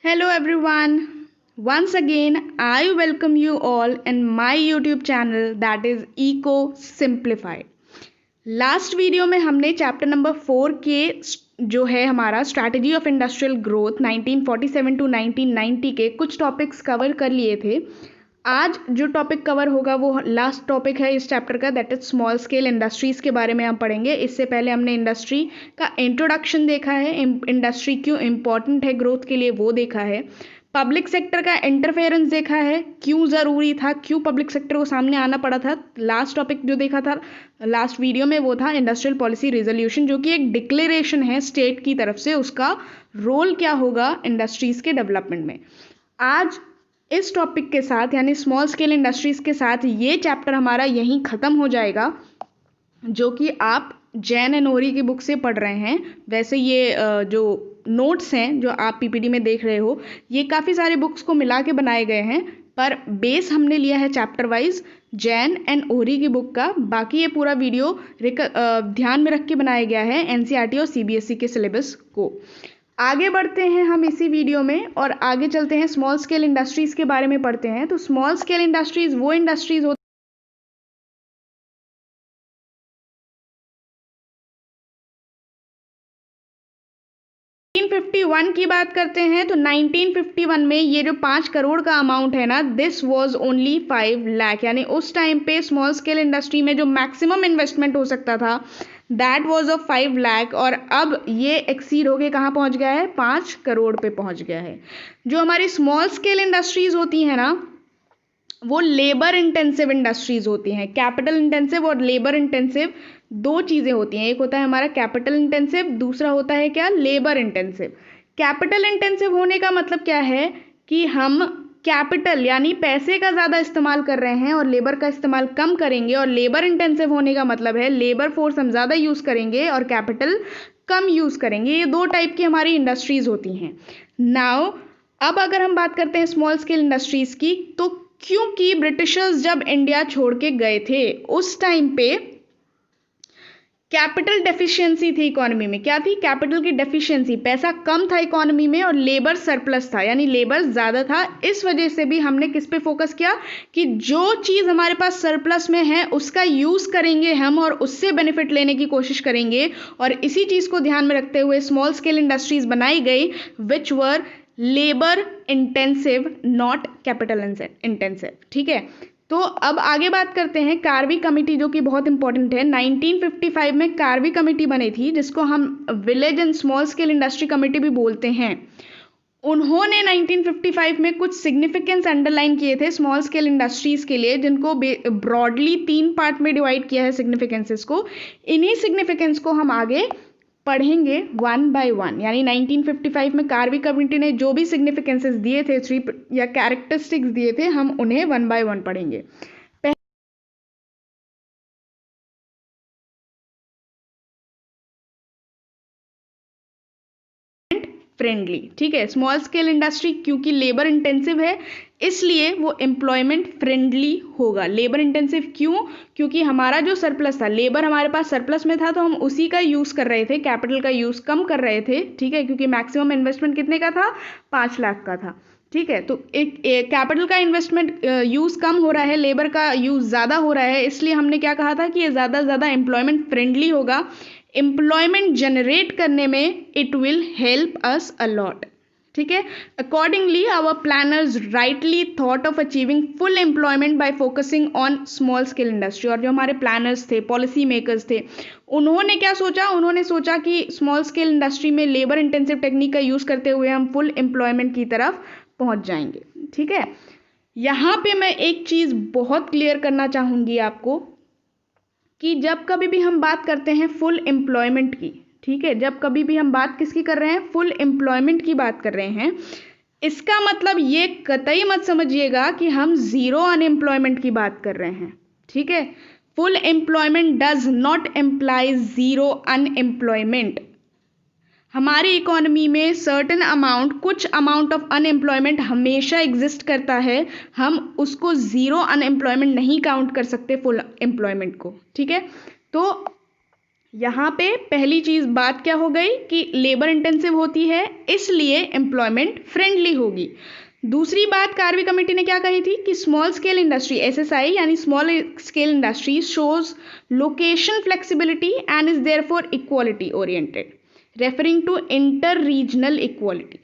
Hello everyone. Once again, I welcome you all in my YouTube channel that is Eco Simplified. Last video में हमने chapter number 4 के जो है हमारा strategy of industrial growth 1947 to 1990 के कुछ topics cover कर लिए थे। आज जो टॉपिक कवर होगा वो लास्ट टॉपिक है इस चैप्टर का, that is small scale industries के बारे में हम पढ़ेंगे। इससे पहले हमने इंडस्ट्री का इंट्रोडक्शन देखा है, इंडस्ट्री क्यों इम्पॉर्टेंट है ग्रोथ के लिए वो देखा है, पब्लिक सेक्टर का इंटरफेरेंस देखा है, क्यों ज़रूरी था, क्यों पब्लिक सेक्टर को सामने आना पड़ा था। लास्ट टॉपिक जो देखा था लास्ट वीडियो में वो था इंडस्ट्रियल पॉलिसी रिजोल्यूशन, जो कि एक डिक्लेरेशन है स्टेट की तरफ से, उसका रोल क्या होगा इंडस्ट्रीज़ के डेवलपमेंट में। आज इस टॉपिक के साथ यानी स्मॉल स्केल इंडस्ट्रीज़ के साथ ये चैप्टर हमारा यहीं ख़त्म हो जाएगा, जो कि आप जैन एंड ओरी की बुक से पढ़ रहे हैं। वैसे ये जो नोट्स हैं जो आप पीपीटी में देख रहे हो, ये काफ़ी सारे बुक्स को मिला के बनाए गए हैं, पर बेस हमने लिया है चैप्टर वाइज जैन एंड ओरी की बुक का। बाकी ये पूरा वीडियो ध्यान में रख के बनाया गया है एनसीईआरटी और सीबीएसई के सिलेबस को। आगे बढ़ते हैं हम इसी वीडियो में और आगे चलते हैं स्मॉल स्केल इंडस्ट्रीज़ के बारे में पढ़ते हैं। तो स्मॉल स्केल इंडस्ट्रीज़ वो इंडस्ट्रीज़ होती 1951 की बात करते हैं तो 1951 में ये जो 5 करोड़ का अमाउंट है ना, दिस वाज ओनली 5 लाख, यानी उस टाइम पे स्मॉल स्केल इंडस्ट्री में जो मैक्सिमम इन्वेस्टमेंट हो सकता था दैट वाज ऑफ 5 लाख, और अब ये एक्सीड होके कहाँ पहुँच गया है, 5 करोड़ पे पहुँच गया है। जो हमारी स्मॉल स्केल इंडस्ट्रीज़ होती हैं ना, वो लेबर इंटेंसिव इंडस्ट्रीज़ होती हैं। कैपिटल इंटेंसिव और लेबर इंटेंसिव दो चीज़ें होती हैं, एक होता है हमारा कैपिटल इंटेंसिव, दूसरा होता है क्या, लेबर इंटेंसिव। कैपिटल इंटेंसिव होने का मतलब क्या है कि हम कैपिटल यानी पैसे का ज़्यादा इस्तेमाल कर रहे हैं और लेबर का इस्तेमाल कम करेंगे, और लेबर इंटेंसिव होने का मतलब है लेबर फोर्स हम ज़्यादा यूज़ करेंगे और कैपिटल कम यूज़ करेंगे। ये दो टाइप की हमारी इंडस्ट्रीज़ होती हैं। नाउ अब अगर हम बात करते हैं स्मॉल स्केल इंडस्ट्रीज़ की, तो क्योंकि ब्रिटिशर्स जब इंडिया छोड़ के गए थे उस टाइम पे कैपिटल डेफिशिएंसी थी इकोनॉमी में। क्या थी, कैपिटल की डेफिशिएंसी, पैसा कम था इकोनॉमी में और लेबर सरप्लस था, यानी लेबर ज़्यादा था। इस वजह से भी हमने किस पे फोकस किया कि जो चीज़ हमारे पास सरप्लस में है उसका यूज़ करेंगे हम और उससे बेनिफिट लेने की कोशिश करेंगे, और इसी चीज़ को ध्यान में रखते हुए स्मॉल स्केल इंडस्ट्रीज़ बनाई गई which were labour intensive not capital intensive. ठीक है, तो अब आगे बात करते हैं कार्वी कमेटी, जो कि बहुत इंपॉर्टेंट है। 1955 में कार्वी कमेटी बनी थी, जिसको हम village and small scale industry committee भी बोलते हैं। उन्होंने 1955 में कुछ सिग्निफिकेंस अंडरलाइन किए थे स्मॉल स्केल इंडस्ट्रीज़ के लिए, जिनको ब्रॉडली 3 पार्ट में डिवाइड किया है सिग्निफिकेंसेस को। इन्हीं सिग्निफिकेंस को हम आगे पढ़ेंगे 1 बाय 1, यानी 1955 में कार्वी कमेटी ने जो भी सिग्निफिकेंसेस दिए थे, 3 या कैरेक्टरिस्टिक्स दिए थे, हम उन्हें 1 बाय 1 पढ़ेंगे। फ्रेंडली, ठीक है, स्मॉल स्केल इंडस्ट्री क्योंकि लेबर इंटेंसिव है इसलिए वो एम्प्लॉयमेंट फ्रेंडली होगा। लेबर इंटेंसिव क्यों, क्योंकि हमारा जो सरप्लस था, लेबर हमारे पास सरप्लस में था तो हम उसी का यूज़ कर रहे थे, कैपिटल का यूज़ कम कर रहे थे। ठीक है, क्योंकि मैक्सिमम इन्वेस्टमेंट कितने का था, 5 लाख का था। ठीक है, तो एक कैपिटल का इन्वेस्टमेंट यूज़ कम हो रहा है, लेबर का यूज़ ज़्यादा हो रहा है, इसलिए हमने क्या कहा था कि ये ज़्यादा से ज़्यादा एम्प्लॉयमेंट फ्रेंडली होगा। एम्प्लॉयमेंट जनरेट करने में it will help us a lot. ठीक है, accordingly our planners rightly thought of achieving full employment by focusing on small scale industry. और जो हमारे प्लानर्स थे, पॉलिसी मेकर्स थे, उन्होंने क्या सोचा, उन्होंने सोचा कि स्मॉल स्केल इंडस्ट्री में लेबर इंटेंसिव टेक्निक का यूज़ करते हुए हम फुल एम्प्लॉयमेंट की तरफ पहुंच जाएंगे। ठीक है, यहाँ पे मैं एक चीज़ बहुत क्लियर करना चाहूँगी आपको कि जब कभी भी हम बात करते हैं फुल एम्प्लॉयमेंट की, ठीक है, जब कभी भी हम बात किसकी कर रहे हैं, फुल एम्प्लॉयमेंट की बात कर रहे हैं, इसका मतलब ये कतई मत समझिएगा कि हम ज़ीरो अनएम्प्लॉयमेंट की बात कर रहे हैं। ठीक है, full employment does not employee zero unemployment. हमारी इकोनॉमी में सर्टेन अमाउंट, कुछ अमाउंट ऑफ अनएम्प्लॉयमेंट हमेशा एग्जिस्ट करता है। हम उसको ज़ीरो अनएम्प्लॉयमेंट नहीं काउंट कर सकते फुल एम्प्लॉयमेंट को, ठीक है। तो यहाँ पे पहली चीज़ बात क्या हो गई कि लेबर इंटेंसिव होती है, इसलिए एम्प्लॉयमेंट फ्रेंडली होगी। दूसरी बात कार्वी कमेटी ने क्या कही थी कि स्मॉल स्केल इंडस्ट्री SSI यानी small scale industry shows location flexibility and is therefore equality oriented, referring to inter regional equality,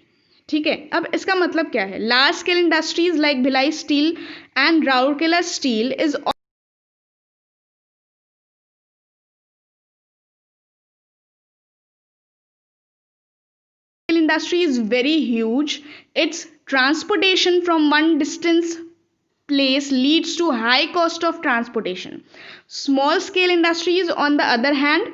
ठीक है। अब इसका मतलब क्या है, large scale industries like Bhilai steel and Rourkela steel is industry is very huge. Its transportation from one distance place leads to high cost of transportation. Small scale industries on the other hand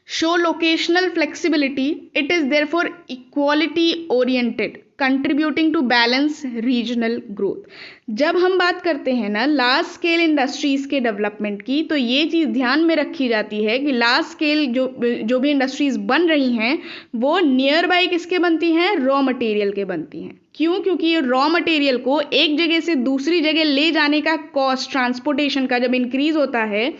show locational flexibility. It is therefore equality oriented, contributing to balance regional growth. जब हम बात करते हैं ना large scale industries के development की, तो ये चीज़ ध्यान में रखी जाती है कि लार्ज स्केल जो भी इंडस्ट्रीज़ बन रही हैं वो नियर बाय किसके बनती हैं, रॉ मटेरियल के बनती हैं। क्यों? क्योंकि ये रॉ मटेरियल को एक जगह से दूसरी जगह ले जाने का कॉस्ट ट्रांसपोर्टेशन का जब इंक्रीज़ होता है,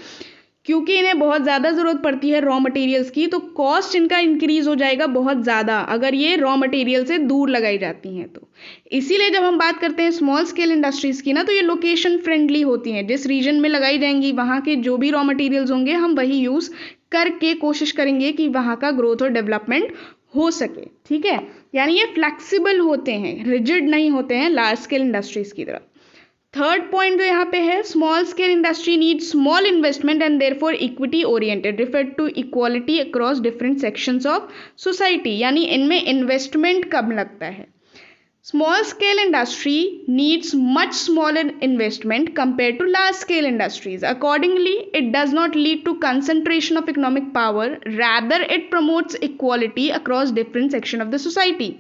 क्योंकि इन्हें बहुत ज़्यादा ज़रूरत पड़ती है रॉ मटेरियल्स की, तो कॉस्ट इनका इंक्रीज़ हो जाएगा बहुत ज़्यादा अगर ये रॉ मटेरियल से दूर लगाई जाती हैं। तो इसीलिए जब हम बात करते हैं स्मॉल स्केल इंडस्ट्रीज़ की ना, तो ये लोकेशन फ्रेंडली होती हैं। जिस रीजन में लगाई जाएंगी वहाँ के जो भी रॉ मटेरियल्स होंगे हम वही यूज़ करके कोशिश करेंगे कि वहाँ का ग्रोथ और डेवलपमेंट हो सके, ठीक है। यानी ये फ्लैक्सीबल होते हैं, रिजिड नहीं होते हैं लार्ज स्केल इंडस्ट्रीज़ की तरह। थर्ड पॉइंट जो यहाँ पे है, small scale industry need small investment and therefore equity oriented, refer to equality across different sections of society. यानी इनमें इन्वेस्टमेंट कम लगता है। Small scale industry needs much smaller investment compare to large scale industries. Accordingly it does not lead to concentration of economic power, rather it promotes equality across different section of the society.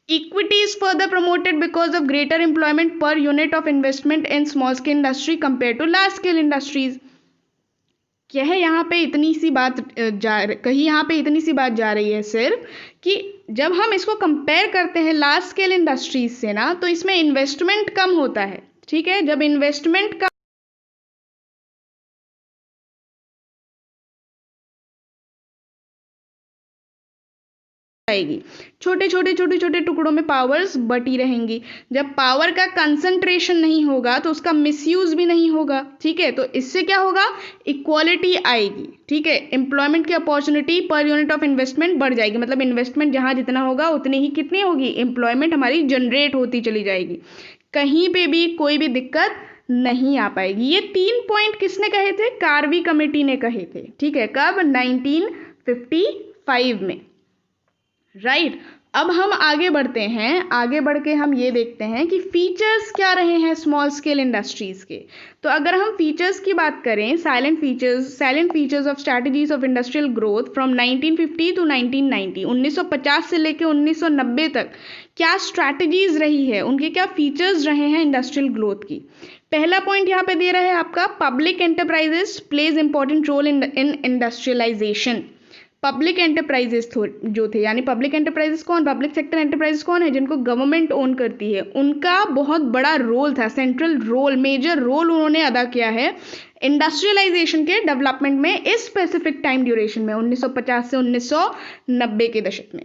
Equity is further promoted because of greater employment per unit of investment in small scale industry compared to large scale industries. क्या है यहाँ पे इतनी सी बात जा रही है सिर्फ कि जब हम इसको कंपेयर करते हैं लार्ज स्केल इंडस्ट्रीज से ना, तो इसमें इन्वेस्टमेंट कम होता है, ठीक है। जब इन्वेस्टमेंट कम आएगी, छोटे छोटे टुकड़ों में पावर्स बटी रहेंगी। जब पावर का कंसंट्रेशन नहीं होगा तो उसका मिसयूज भी नहीं होगा, ठीक है। तो इससे क्या होगा, इक्वालिटी आएगी, ठीक है। एम्प्लॉयमेंट की opportunity per unit of investment बढ़ जाएगी, मतलब इन्वेस्टमेंट जहां जितना होगा उतनी ही कितनी होगी, एम्प्लॉयमेंट हमारी जनरेट होती चली जाएगी। कहीं पे भी कोई भी दिक्कत नहीं आ पाएगी। ये 3 पॉइंट किसने कहे थे, कार्वी कमेटी ने कहे थे, ठीक है। कब, 1955 में, राइट। अब हम आगे बढ़ते हैं, आगे बढ़ के हम ये देखते हैं कि फीचर्स क्या रहे हैं स्मॉल स्केल इंडस्ट्रीज के। तो अगर हम फीचर्स की बात करें, silent features of strategies of industrial growth from 1950 to 1990, 1950 से लेकर 1990 तक क्या स्ट्रैटेजीज रही है, उनके क्या फीचर्स रहे हैं इंडस्ट्रियल ग्रोथ की। पहला पॉइंट यहाँ पे दे रहा है आपका, public enterprises plays important role in industrialisation. Public enterprises जो थे, यानी पब्लिक एंटरप्राइजेस कौन, पब्लिक सेक्टर एंटरप्राइजेस कौन है, जिनको गवर्नमेंट ओन करती है, उनका बहुत बड़ा रोल था, सेंट्रल रोल, मेजर रोल उन्होंने अदा किया है इंडस्ट्रियलाइजेशन के डेवलपमेंट में इस स्पेसिफिक टाइम ड्यूरेशन में 1950 से 1990 के दशक में।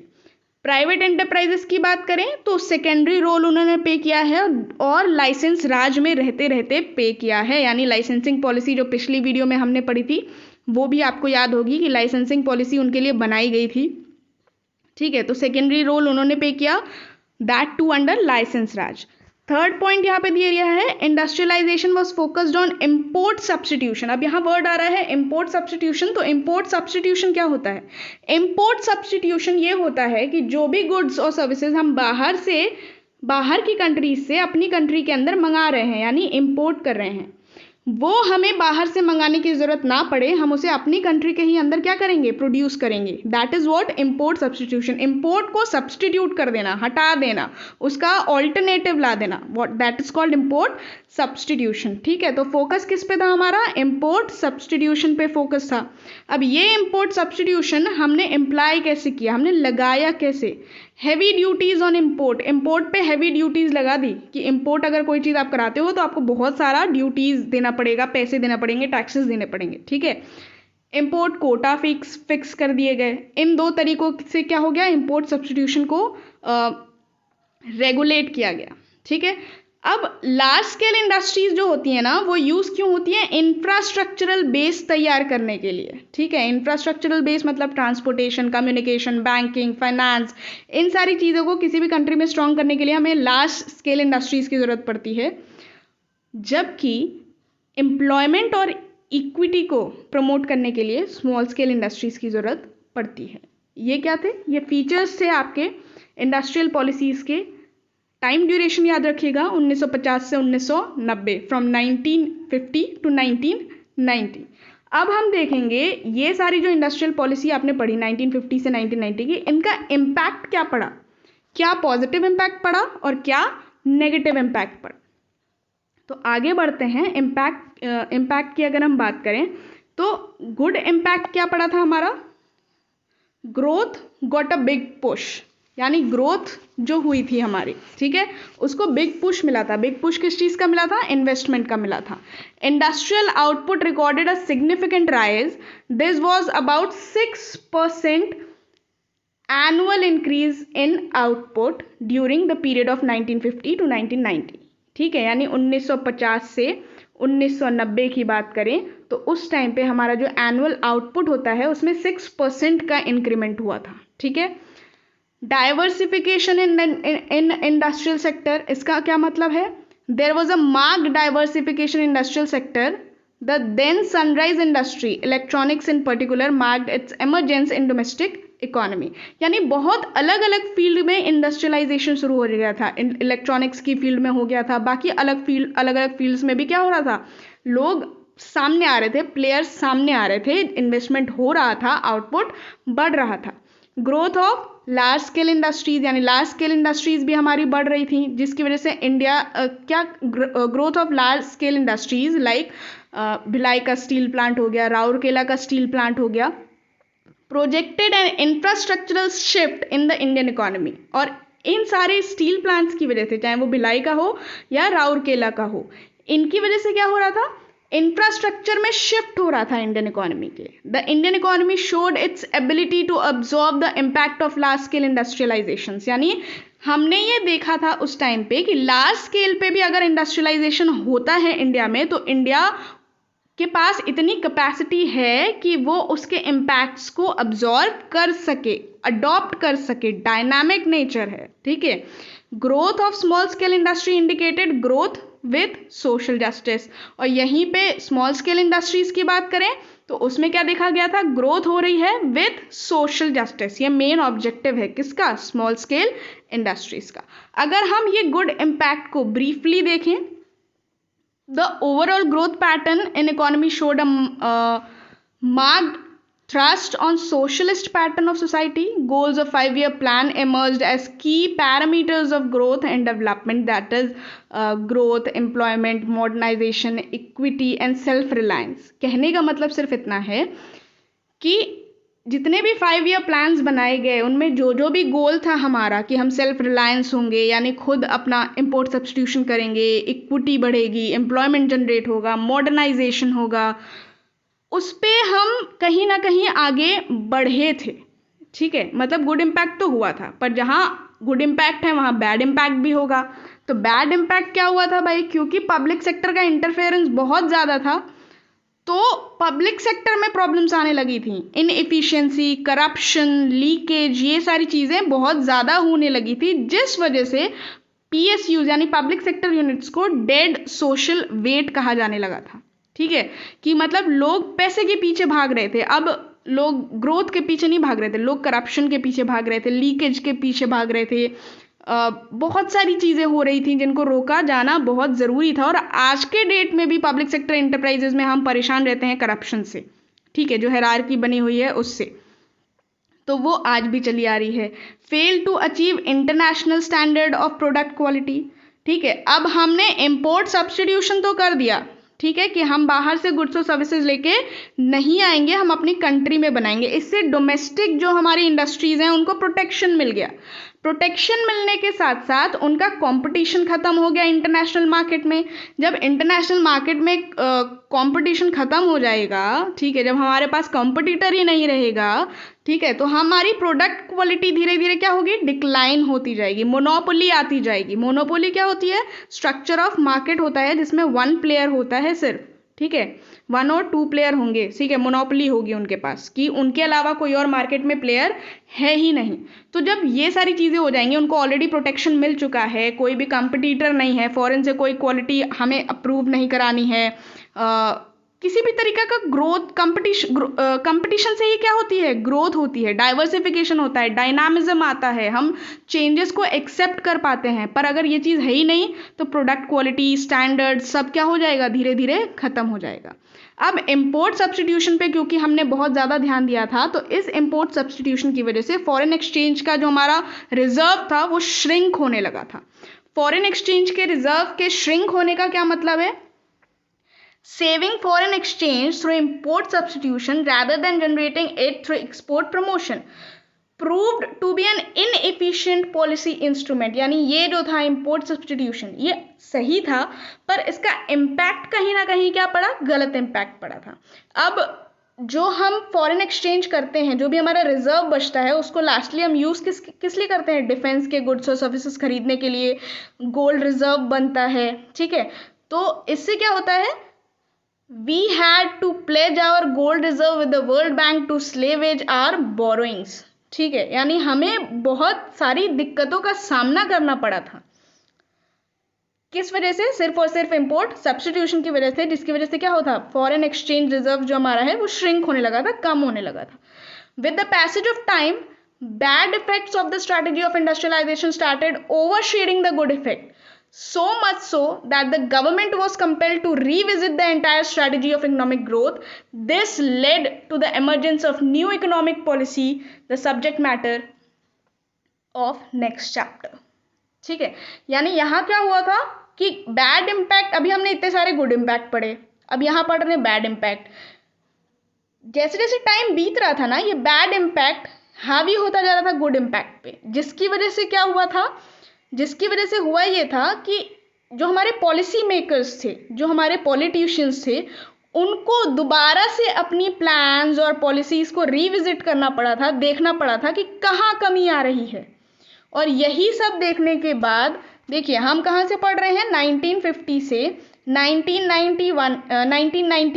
प्राइवेट एंटरप्राइजेस की बात करें तो सेकेंडरी रोल उन्होंने पे किया है और लाइसेंस राज में रहते रहते पे किया है, यानी लाइसेंसिंग पॉलिसी जो पिछली वीडियो में हमने पढ़ी थी वो भी आपको याद होगी कि लाइसेंसिंग पॉलिसी उनके लिए बनाई गई थी, ठीक है। तो सेकेंडरी रोल उन्होंने पे किया, that to under licence Raj. Third point यहाँ पे दिया गया है, industrialisation was focused on import substitution. अब यहाँ वर्ड आ रहा है इंपोर्ट सब्स्टिट्यूशन। तो इंपोर्ट सब्स्टिट्यूशन क्या होता है, इंपोर्ट सब्स्टिट्यूशन ये होता है कि जो भी गुड्स और सर्विसेज हम बाहर की कंट्रीज से अपनी कंट्री के अंदर मंगा रहे हैं, यानी इंपोर्ट कर रहे हैं, वो हमें बाहर से मंगाने की ज़रूरत ना पड़े, हम उसे अपनी कंट्री के ही अंदर क्या करेंगे, प्रोड्यूस करेंगे। That is what import substitution. Import को सब्सटीट्यूट कर देना, हटा देना, उसका ऑल्टरनेटिव ला देना, what that is called import substitution. ठीक है, तो फोकस किस पे था हमारा, इम्पोर्ट सब्सटीट्यूशन पे फोकस था। अब ये इम्पोर्ट सब्सटीट्यूशन हमने इम्प्लाई कैसे किया, हमने लगाया कैसे, heavy duties on import. Import पे हैवी ड्यूटीज लगा दी कि इम्पोर्ट अगर कोई चीज़ आप कराते हो तो आपको बहुत सारा ड्यूटीज देना पड़ेगा, पैसे देना पड़ेंगे, टैक्सेस देने पड़ेंगे। ठीक है, इम्पोर्ट कोटा फिक्स कर दिए गए। इन दो तरीकों से क्या हो गया, इम्पोर्ट सब्सटीट्यूशन को रेगुलेट किया गया। ठीक है, अब लार्ज स्केल इंडस्ट्रीज जो होती हैं ना, वो यूज़ क्यों होती हैं, इंफ्रास्ट्रक्चरल बेस तैयार करने के लिए। ठीक है, इंफ्रास्ट्रक्चरल बेस मतलब ट्रांसपोर्टेशन, कम्युनिकेशन, बैंकिंग, फाइनेंस, इन सारी चीज़ों को किसी भी कंट्री में स्ट्रॉन्ग करने के लिए हमें लार्ज स्केल इंडस्ट्रीज की ज़रूरत पड़ती है। जबकि एम्प्लॉयमेंट और इक्विटी को प्रमोट करने के लिए स्मॉल स्केल इंडस्ट्रीज की ज़रूरत पड़ती है। ये क्या थे, ये फीचर्स थे आपके इंडस्ट्रियल पॉलिसीज़ के। टाइम ड्यूरेशन याद रखिएगा, 1950 से 1990, फ्रॉम 1950 टू 1990। अब हम देखेंगे ये सारी जो इंडस्ट्रियल पॉलिसी आपने पढ़ी 1950 से 1990 की, इनका इम्पैक्ट क्या पड़ा, क्या पॉजिटिव इम्पैक्ट पड़ा और क्या नेगेटिव इम्पैक्ट पड़ा। तो आगे बढ़ते हैं। इम्पैक्ट की अगर हम बात करें तो गुड इम्पैक्ट क्या पड़ा था हमारा, growth got a big push, यानी ग्रोथ जो हुई थी हमारी, ठीक है, उसको बिग पुश मिला था। बिग पुश किस चीज़ का मिला था, इन्वेस्टमेंट का मिला था। Industrial output recorded a significant rise, this was about 6% annual increase in output during the period of 1950 to 1990। ठीक है, यानी 1950 से 1990 की बात करें तो उस टाइम पे हमारा जो एनुअल आउटपुट होता है उसमें 6% का इंक्रीमेंट हुआ था। ठीक है, डाइवर्सिफिकेशन इन इंडस्ट्रियल सेक्टर, इसका क्या मतलब है, there was a marked diversification industrial sector. The then sunrise industry, electronics in particular, marked its emergence in domestic economy. यानी बहुत अलग अलग फील्ड में इंडस्ट्रियलाइजेशन शुरू हो गया था। इलेक्ट्रॉनिक्स की फील्ड में हो गया था, बाकी अलग अलग फील्ड्स में भी क्या हो रहा था, लोग सामने आ रहे थे, प्लेयर्स सामने आ रहे थे, इन्वेस्टमेंट हो रहा था, आउटपुट बढ़ रहा था। Growth of large scale industries, यानी लार्ज स्केल इंडस्ट्रीज भी हमारी बढ़ रही थी, जिसकी वजह से India growth of large scale industries like Bhilai का स्टील प्लांट हो गया, राउरकेला का स्टील प्लांट हो गया, projected an infrastructural shift in the Indian economy. और इन सारे स्टील प्लांट्स की वजह से, चाहे वो भिलाई का हो या राउरकेला का हो, इनकी वजह से क्या हो रहा था, इंफ्रास्ट्रक्चर में शिफ्ट हो रहा था इंडियन इकोनॉमी के। The Indian economy showed its ability to absorb the impact of large scale industrialisation. यानी हमने ये देखा था उस टाइम पे कि लार्ज स्केल पे भी अगर इंडस्ट्रियलाइजेशन होता है इंडिया में, तो इंडिया के पास इतनी कैपेसिटी है कि वो उसके इम्पैक्ट्स को अब्जॉर्ब कर सके, अडॉप्ट कर सके, डायनामिक नेचर है। ठीक है, growth of small scale industry indicated growth with social justice. और यहीं पे स्मॉल स्केल इंडस्ट्रीज की बात करें तो उसमें क्या देखा गया था, ग्रोथ हो रही है विथ सोशल जस्टिस। ये मेन ऑब्जेक्टिव है किसका, स्मॉल स्केल इंडस्ट्रीज का। अगर हम ये गुड इम्पैक्ट को ब्रीफली देखें, the overall growth pattern in economy showed a marked thrust on socialist pattern of society. Goals of 5-year plan emerged as key parameters of growth and development, that is growth, employment, modernization, equity and self reliance. कहने का मतलब सिर्फ इतना है कि जितने भी 5-year plans बनाए गए उनमें जो जो भी गोल था हमारा कि हम सेल्फ रिलायंस होंगे, यानी खुद अपना इंपोर्ट सब्सटीट्यूशन करेंगे, इक्विटी बढ़ेगी, एम्प्लॉयमेंट जनरेट होगा, मॉडर्नाइजेशन होगा, उस पर हम कहीं ना कहीं आगे बढ़े थे। ठीक है, मतलब गुड इम्पैक्ट तो हुआ था, पर जहाँ गुड इम्पैक्ट है वहाँ बैड इम्पैक्ट भी होगा। तो बैड इम्पैक्ट क्या हुआ था भाई, क्योंकि पब्लिक सेक्टर का इंटरफेरेंस बहुत ज़्यादा था तो पब्लिक सेक्टर में प्रॉब्लम्स आने लगी थी। इनएफिशिएंसी, करप्शन, लीकेज, ये सारी चीज़ें बहुत ज़्यादा होने लगी थी, जिस वजह से पीएसयूज यानी पब्लिक सेक्टर यूनिट्स को डेड सोशल वेट कहा जाने लगा था। ठीक है, कि मतलब लोग पैसे के पीछे भाग रहे थे, अब लोग ग्रोथ के पीछे नहीं भाग रहे थे, लोग करप्शन के पीछे भाग रहे थे, लीकेज के पीछे भाग रहे थे, बहुत सारी चीज़ें हो रही थी जिनको रोका जाना बहुत ज़रूरी था। और आज के डेट में भी पब्लिक सेक्टर इंटरप्राइजेज में हम परेशान रहते हैं करप्शन से, ठीक है, जो हायरार्की बनी हुई है उससे, तो वो आज भी चली आ रही है। Fail to achieve international standard of product quality, ठीक है। अब हमने इम्पोर्ट सब्स्टिट्यूशन तो कर दिया, ठीक है, कि हम बाहर से गुड्स और सर्विसेज लेके नहीं आएंगे, हम अपनी कंट्री में बनाएंगे। इससे डोमेस्टिक जो हमारी इंडस्ट्रीज हैं उनको प्रोटेक्शन मिल गया। प्रोटेक्शन मिलने के साथ साथ उनका कंपटीशन खत्म हो गया इंटरनेशनल मार्केट में। जब इंटरनेशनल मार्केट में कंपटीशन खत्म हो जाएगा, ठीक है, जब हमारे पास कंपटीटर ही नहीं रहेगा, ठीक है, तो हमारी प्रोडक्ट क्वालिटी धीरे धीरे क्या होगी, डिक्लाइन होती जाएगी, मोनोपोली आती जाएगी। मोनोपोली क्या होती है, स्ट्रक्चर ऑफ मार्केट होता है जिसमें वन प्लेयर होता है सिर्फ, ठीक है, 1 और 2 प्लेयर होंगे, ठीक है, मोनोपोली होगी उनके पास कि उनके अलावा कोई और मार्केट में प्लेयर है ही नहीं। तो जब ये सारी चीज़ें हो जाएंगी, उनको ऑलरेडी प्रोटेक्शन मिल चुका है, कोई भी कंपटीटर नहीं है, फॉरेन से कोई क्वालिटी हमें अप्रूव नहीं करानी है, किसी भी तरीका का ग्रोथ, कंपटीशन से ही क्या होती है, ग्रोथ होती है, डाइवर्सिफिकेशन होता है, डायनामिज्म आता है, हम चेंजेस को एक्सेप्ट कर पाते हैं। पर अगर ये चीज़ है ही नहीं तो प्रोडक्ट क्वालिटी, स्टैंडर्ड सब क्या हो जाएगा, धीरे धीरे खत्म हो जाएगा। अब इम्पोर्ट सब्स्टिट्यूशन पे क्योंकि हमने बहुत ज़्यादा ध्यान दिया था, तो इस इम्पोर्ट सब्स्टिट्यूशन की वजह से फॉरेन एक्सचेंज का जो हमारा रिजर्व था वो श्रिंक होने लगा था। फॉरेन एक्सचेंज के रिजर्व के श्रिंक होने का क्या मतलब है, saving foreign exchange through import substitution rather than generating it through export promotion proved to be an inefficient policy instrument। यानी ये जो था import substitution ये सही था, पर इसका impact कहीं ना कहीं क्या पड़ा, गलत impact पड़ा था। अब जो हम फॉरेन एक्सचेंज करते हैं, जो भी हमारा रिजर्व बचता है, उसको लास्टली हम यूज़ किस लिए करते हैं, डिफेंस के गुड्स और सर्विसेज खरीदने के लिए गोल्ड रिजर्व बनता है, ठीक है। तो इससे क्या होता है, we had to pledge our gold reserve with the World Bank to salvage our borrowings, ठीक है, यानी हमें बहुत सारी दिक्कतों का सामना करना पड़ा था। किस वजह से, सिर्फ और सिर्फ इंपोर्ट सब्स्टिट्यूशन की वजह से, जिसकी वजह से क्या होता, फॉरेन एक्सचेंज रिजर्व जो हमारा है वो श्रिंक होने लगा था, कम होने लगा था। With the passage of time bad effects of the strategy of industrialisation started overshadowing the good effect, so much so that the government was compelled to revisit the entire strategy of economic growth. This led to the emergence of new economic policy, the subject matter of next chapter, ठीक है। यानी यहाँ क्या हुआ था कि bad impact, अभी हमने इतने सारे गुड इम्पैक्ट पढ़े, अब यहाँ पढ़ रहे हैं बैड इम्पैक्ट। जैसे जैसे टाइम बीत रहा था ना, ये बैड इम्पैक्ट हावी होता जा रहा था गुड इम्पैक्ट पे, जिसकी वजह से क्या हुआ था, जिसकी वजह से हुआ ये था कि जो हमारे पॉलिसी मेकर्स थे, जो हमारे पॉलिटिशियंस थे, उनको दोबारा से अपनी प्लान्स और पॉलिसीज को रिविजिट करना पड़ा था, देखना पड़ा था कि कहाँ कमी आ रही है। और यही सब देखने के बाद देखिए हम कहाँ से पढ़ रहे हैं, 1950 से 1990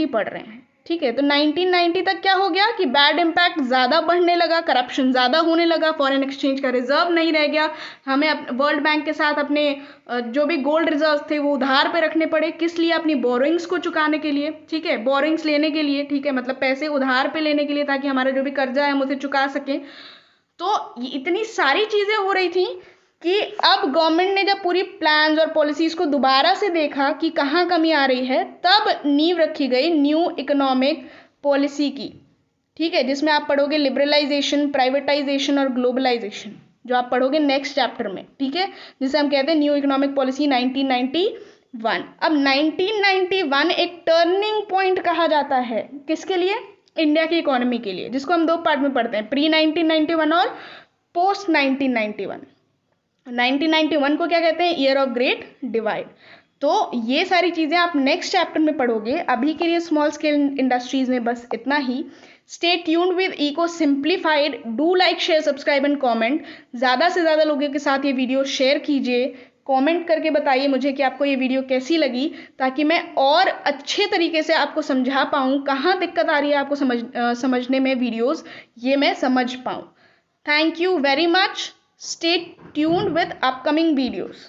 पढ़ रहे हैं, ठीक है। तो 1990 तक क्या हो गया कि बैड इम्पैक्ट ज़्यादा बढ़ने लगा, करप्शन ज़्यादा होने लगा, फॉरेन एक्सचेंज का रिजर्व नहीं रह गया, हमें वर्ल्ड बैंक के साथ अपने जो भी गोल्ड रिजर्व थे वो उधार पे रखने पड़े, किस लिए, अपनी बोरोइंग्स को चुकाने के लिए, ठीक है, बोरोइंग्स लेने के लिए, ठीक है, मतलब पैसे उधार पे लेने के लिए, ताकि हमारा जो भी कर्जा है हम उसे चुका सकें। तो इतनी सारी चीज़ें हो रही थी कि अब गवर्नमेंट ने जब पूरी प्लान्स और पॉलिसीज़ को दोबारा से देखा कि कहाँ कमी आ रही है, तब नींव रखी गई न्यू इकोनॉमिक पॉलिसी की, ठीक है, जिसमें आप पढ़ोगे लिबरलाइजेशन, प्राइवेटाइजेशन और ग्लोबलाइजेशन, जो आप पढ़ोगे नेक्स्ट चैप्टर में, ठीक है, जिसे हम कहते हैं न्यू इकोनॉमिक पॉलिसी 1991। अब 1991 एक टर्निंग पॉइंट कहा जाता है, किसके लिए, इंडिया की इकोनॉमी के लिए, जिसको हम दो पार्ट में पढ़ते हैं, प्री 1991 और पोस्ट 1991। 1991 को क्या कहते हैं, ईयर ऑफ ग्रेट डिवाइड। तो ये सारी चीज़ें आप नेक्स्ट चैप्टर में पढ़ोगे। अभी के लिए स्मॉल स्केल इंडस्ट्रीज में बस इतना ही। Stay tuned with eco simplified. Do like, share, subscribe and comment. ज़्यादा से ज़्यादा लोगों के साथ ये वीडियो शेयर कीजिए। कमेंट करके बताइए मुझे कि आपको ये वीडियो कैसी लगी, ताकि मैं और अच्छे तरीके से आपको समझा पाऊँ, कहाँ दिक्कत आ रही है आपको समझने में वीडियोस, ये मैं समझ पाऊँ। Thank you very much. Stay tuned with upcoming videos.